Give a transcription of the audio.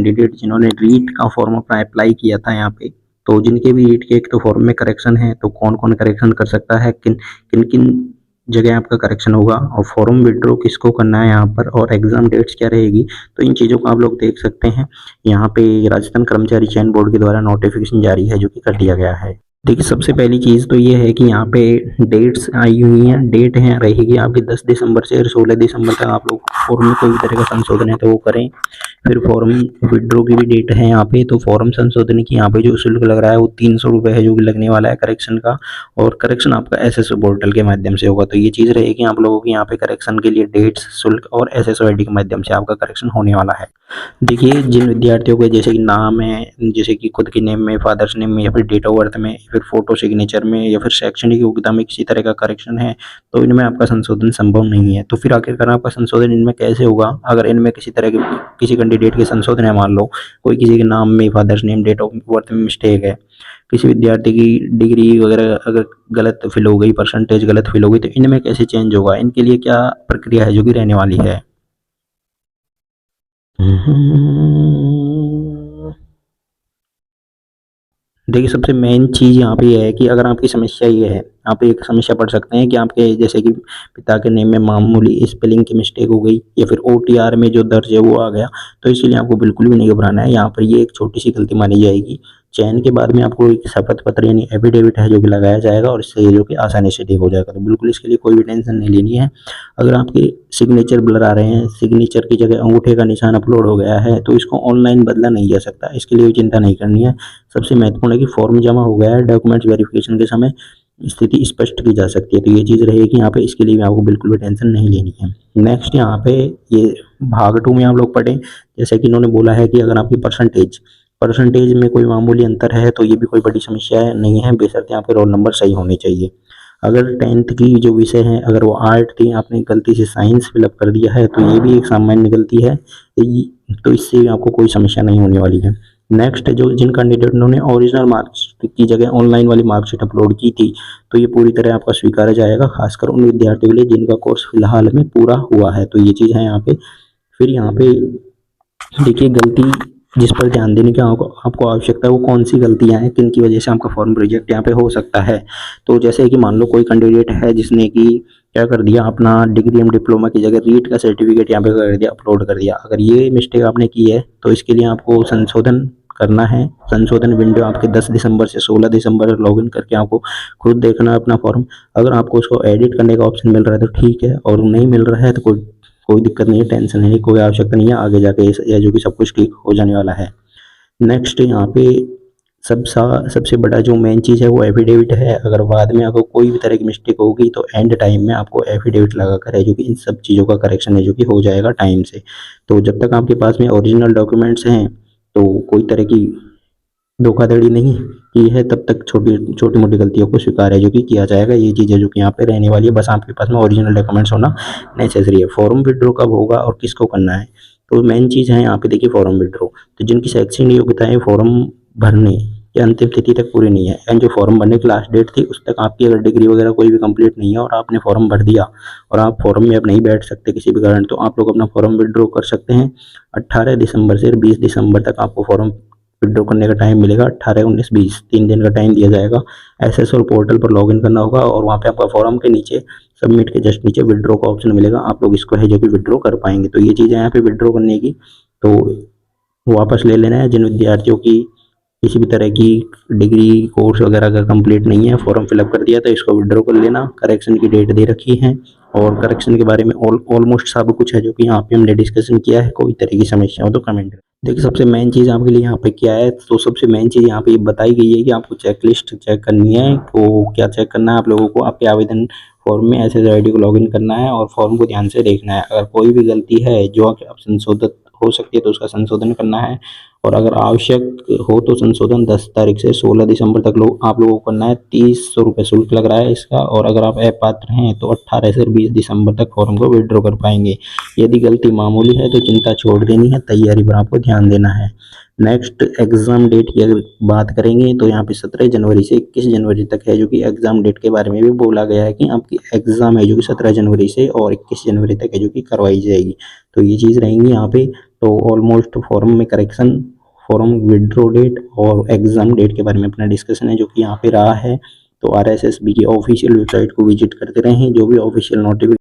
Candidate जिन्होंने रीट का form अपना अप्लाई किया था यहाँ पे, तो जिनके भी रीट के एक तो फॉर्म में करेक्शन है, तो कौन कौन करेक्शन कर सकता है, किन किन किन जगह आपका करेक्शन होगा, और फॉर्म विड्रॉ किसको करना है यहाँ पर, और एग्जाम डेट्स क्या रहेगी, तो इन चीज़ों को आप लोग देख सकते हैं। यहाँ पे राजस्थान कर्मचारी चयन बोर्ड के द्वारा नोटिफिकेशन जारी है जो कि कर दिया गया है। देखिए सबसे पहली चीज़ तो ये है कि यहाँ पे डेट्स आई हुई हैं, डेट है रहेगी आपकी 10 दिसंबर से 16 दिसंबर तक। आप लोग फॉर्म में कोई भी तरह का संशोधन है तो वो करें। फिर फॉर्म विड्रॉ की भी डेट है यहाँ पे, तो फॉर्म संशोधन की यहाँ पे जो शुल्क लग रहा है वो 300 रुपये है जो कि लगने वाला है करेक्शन का, और करेक्शन आपका एसएसओ पोर्टल के माध्यम से होगा। तो ये चीज़ रहेगी आप लोगों की यहाँ पे करेक्शन के लिए डेट्स, शुल्क और एसएसओ आईडी के माध्यम से आपका करेक्शन होने वाला है। देखिए जिन विद्यार्थियों के जैसे कि नाम है, जैसे कि खुद के नेम में, फादर्स नेम में, या फिर डेट ऑफ बर्थ में, फिर फोटो सिग्नेचर में, या फिर शैक्षणिक योग्यता में किसी तरह का करेक्शन है, तो इनमें आपका संशोधन संभव नहीं है। तो फिर आखिरकार आपका संशोधन इनमें कैसे होगा? अगर इनमें किसी तरह के किसी कैंडिडेट के संशोधन है, मान लो कोई किसी के नाम में, father's name, date of birth में मिस्टेक है, किसी विद्यार्थी की डिग्री वगैरह अगर गलत फिल हो गई, परसेंटेज गलत फिल हो गई, तो इनमें कैसे चेंज होगा? इनके लिए क्या प्रक्रिया है जो कि रहने वाली है? देखिए सबसे मेन चीज़ यहाँ पे ये है कि अगर आपकी समस्या ये है, आप एक समस्या पढ़ सकते हैं कि आपके जैसे कि पिता के नेम में मामूली स्पेलिंग की मिस्टेक हो गई, या फिर ओटीआर में जो दर्ज है वो आ गया, तो इसीलिए आपको बिल्कुल भी नहीं घबराना है। यहाँ पर ये एक छोटी सी गलती मानी जाएगी। चयन के बाद में आपको एक शपथ पत्र यानी एफिडेविट है जो कि लगाया जाएगा, और इससे ये जो कि आसानी से ठीक हो जाएगा। तो बिल्कुल इसके लिए कोई भी टेंशन नहीं लेनी है। अगर आपके सिग्नेचर ब्लर आ रहे हैं, सिग्नेचर की जगह अंगूठे का निशान अपलोड हो गया है, तो इसको ऑनलाइन बदला नहीं जा सकता, इसके लिए भी चिंता नहीं करनी है। सबसे महत्वपूर्ण है कि फॉर्म जमा हो गया है, डॉक्यूमेंट्स वेरिफिकेशन के समय स्थिति स्पष्ट की जा सकती है, तो ये चीज़ रहेगी यहाँ पे, इसके लिए भी आपको बिल्कुल भी टेंशन नहीं लेनी है। नेक्स्ट यहाँ पे ये भाग 2 में आप लोग पढ़ें, जैसे कि इन्होंने बोला है कि अगर आपकी परसेंटेज में कोई मामूली अंतर है तो ये भी कोई बड़ी समस्या नहीं है, बेशर्ते आपके रोल नंबर सही होने चाहिए। अगर 10th की जो विषय है, अगर वो आर्ट थी, आपने गलती से साइंस फिलअप कर दिया है, तो ये भी एक सामान्य गलती है, तो इससे आपको कोई समस्या नहीं होने वाली है। नेक्स्ट जो जिन कैंडिडेटों ने ओरिजिनल मार्कशीट की जगह ऑनलाइन वाली मार्कशीट अपलोड की थी, तो ये पूरी तरह आपका स्वीकारा जाएगा, खासकर उन विद्यार्थियों के लिए जिनका कोर्स फिलहाल में पूरा हुआ है। तो ये चीज़ है यहाँ पे। फिर यहाँ पे देखिए गलती जिस पर ध्यान देने की आपको आवश्यकता है वो कौन सी गलतियां हैं, किन की वजह से आपका फॉर्म रिजेक्ट यहाँ पे हो सकता है। तो जैसे कि मान लो कोई कैंडिडेट है जिसने कि क्या कर दिया, अपना डिग्री एंड डिप्लोमा की जगह रीट का सर्टिफिकेट यहाँ पे कर दिया, अपलोड कर दिया। अगर ये मिस्टेक आपने की है तो इसके लिए आपको संशोधन करना है। संशोधन विंडो आपके 10 दिसंबर से 16 दिसंबर तक लॉगिन करके आपको खुद देखना है अपना फॉर्म। अगर आपको उसको एडिट करने का ऑप्शन मिल रहा है तो ठीक है, और नहीं मिल रहा है तो कोई दिक्कत नहीं है, टेंशन नहीं, कोई आवश्यकता नहीं है। आगे जाके ये जो कि सब कुछ ठीक हो जाने वाला है। नेक्स्ट यहाँ पे सबसे बड़ा जो मेन चीज़ है वो एफिडेविट है। अगर बाद में आपको कोई भी तरह की मिस्टेक होगी तो एंड टाइम में आपको एफिडेविट लगा कर है जो कि इन सब चीज़ों का करेक्शन है जो कि हो जाएगा टाइम से। तो जब तक आपके पास में ओरिजिनल डॉक्यूमेंट्स हैं तो कोई तरह की धोखाधड़ी नहीं की है, तब तक छोटी मोटी गलतियों को स्वीकार है जो कि किया जाएगा। ये चीज़ है जो कि यहाँ पे रहने वाली है, बस आपके पास में ओरिजिनल डॉक्यूमेंट्स होना नेसेसरी है। फॉर्म विड्रॉ कब होगा और किसको करना है, तो मेन चीज़ है यहाँ पे देखिए फॉर्म विड्रॉ। तो जिनकी शैक्षणिक योग्यताएं फॉर्म भरने की अंतिम तिथि तक पूरी नहीं है, एंड जो फॉर्म भरने की लास्ट डेट थी उस तक आपकी अगर डिग्री वगैरह कोई भी कंप्लीट नहीं है और आपने फॉर्म भर दिया और आप फॉर्म में अब नहीं बैठ सकते किसी भी कारण, तो आप लोग अपना फॉर्म विड्रॉ कर सकते हैं। 18 दिसंबर से 20 दिसंबर तक आपको फॉर्म विड्रॉ करने का टाइम मिलेगा। 18, 19, 20 3 दिन का टाइम दिया जाएगा। एसएसओ पोर्टल पर लॉगिन करना होगा और वहाँ पे आपका फॉर्म के नीचे सबमिट के जस्ट नीचे विड्रॉ का ऑप्शन मिलेगा, आप लोग इसको है जो कि विड्रॉ कर पाएंगे। तो ये चीज़ है यहाँ पे विड्रॉ करने की, तो वापस ले लेना है। जिन विद्यार्थियों की किसी भी तरह की डिग्री कोर्स वगैरह का कंप्लीट नहीं है, फॉर्म फिलअप कर दिया तो इसको विड्रॉ कर लेना। करेक्शन की डेट दे रखी है और करेक्शन के बारे में ऑलमोस्ट सब कुछ है जो कि यहाँ पे हमने डिस्कशन किया है। कोई तरह की समस्या हो तो कमेंट करें। देखिए सबसे मेन चीज़ आपके लिए यहाँ पे क्या है, तो सबसे मेन चीज़ यहाँ पे ये बताई गई है कि आपको चेकलिस्ट चेक करनी है। तो क्या चेक करना है आप लोगों को, आपके आवेदन फॉर्म में एसएसओ आईडी को लॉगिन करना है और फॉर्म को ध्यान से देखना है। अगर कोई भी गलती है जो आप संशोधित हो सकती है तो उसका संशोधन करना है, और अगर आवश्यक हो तो संशोधन 10 तारीख से 16 दिसंबर तक आप लोगों को करना है। 300 रुपये शुल्क लग रहा है इसका, और अगर आप अपात्र हैं तो 18 से 20 दिसंबर तक फॉर्म को विड्रॉ कर पाएंगे। यदि गलती मामूली है तो चिंता छोड़ देनी है, तैयारी पर आपको ध्यान देना है। नेक्स्ट एग्ज़ाम डेट की अगर बात करेंगे तो यहाँ पे 17 जनवरी से 21 जनवरी तक है, जो कि एग्ज़ाम डेट के बारे में भी बोला गया है कि आपकी एग्ज़ाम है जो कि 17 जनवरी से और 21 जनवरी तक है जो कि करवाई जाएगी। तो ये चीज़ रहेंगी यहाँ पे। तो ऑलमोस्ट फॉर्म में करेक्शन, फॉर्म विड्रॉ डेट और एग्ज़ाम डेट के बारे में अपना डिस्कशन है जो कि यहाँ पे रहा है। तो RSSB की ऑफिशियल वेबसाइट को विजिट करते रहें, जो भी ऑफिशियल नोटिफिकेशन